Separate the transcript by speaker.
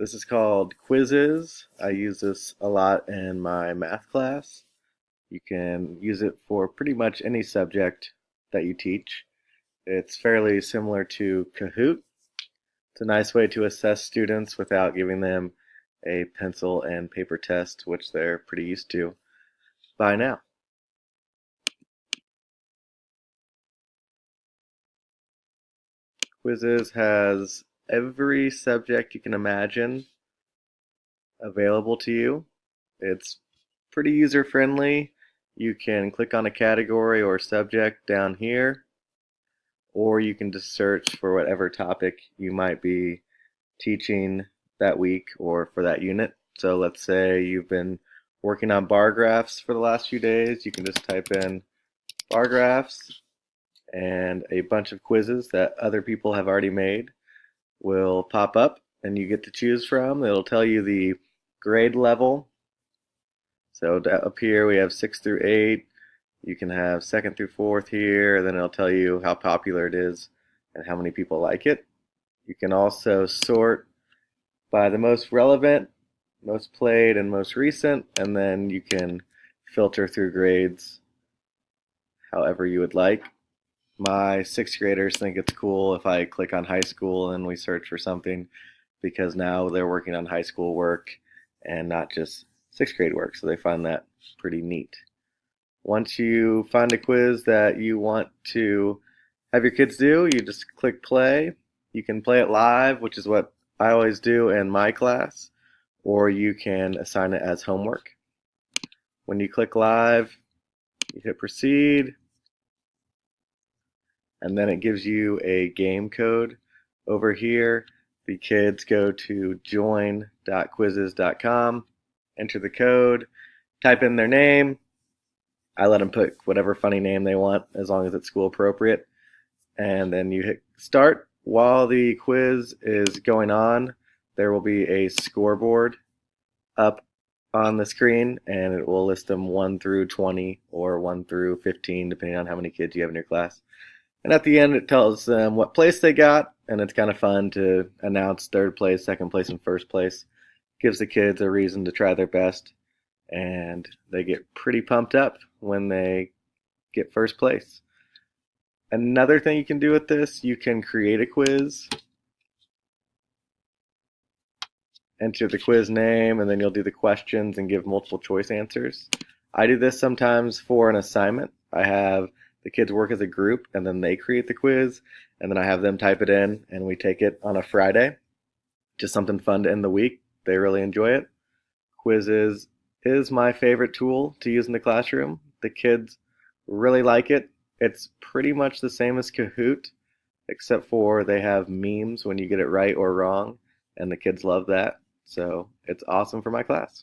Speaker 1: This is called Quizzes. I use this a lot in my math class. You can use it for pretty much any subject that you teach. It's fairly similar to Kahoot. It's a nice way to assess students without giving them a pencil and paper test, which they're pretty used to by now. Quizzes has every subject you can imagine available to you. It's pretty user friendly. You can click on a category or subject down here, or you can just search for whatever topic you might be teaching that week or for that unit. So let's say you've been working on bar graphs for the last few days. You can just type in bar graphs, and a bunch of quizzes that other people have already made will pop up, and you get to choose from. It'll tell you the grade level. So up here we have 6 through 8. You can have 2nd through 4th here. Then it'll tell you how popular it is and how many people like it. You can also sort by the most relevant, most played, and most recent, and then you can filter through grades however you would like. My 6th graders think it's cool if I click on high school and we search for something, because now they're working on high school work and not just 6th grade work, so they find that pretty neat. Once you find a quiz that you want to have your kids do, you just click play. You can play it live, which is what I always do in my class, or you can assign it as homework. When you click live, you hit proceed, and then it gives you a game code over here. The kids go to join.quizzes.com, enter the code, type in their name. I let them put whatever funny name they want as long as it's school appropriate. And then you hit start. While the quiz is going on, there will be a scoreboard up on the screen, and it will list them 1 through 20 or 1 through 15, depending on how many kids you have in your class. And at the end, it tells them what place they got, and it's kind of fun to announce 3rd place, 2nd place, and 1st place. Gives the kids a reason to try their best, and they get pretty pumped up when they get 1st place. Another thing you can do with this, you can create a quiz, enter the quiz name, and then you'll do the questions and give multiple choice answers. I do this sometimes for an assignment. I have the kids work as a group, and then they create the quiz, and then I have them type it in, and we take it on a Friday. Just something fun to end the week. They really enjoy it. Quizzes is my favorite tool to use in the classroom. The kids really like it. It's pretty much the same as Kahoot, except for they have memes when you get it right or wrong, and the kids love that. So it's awesome for my class.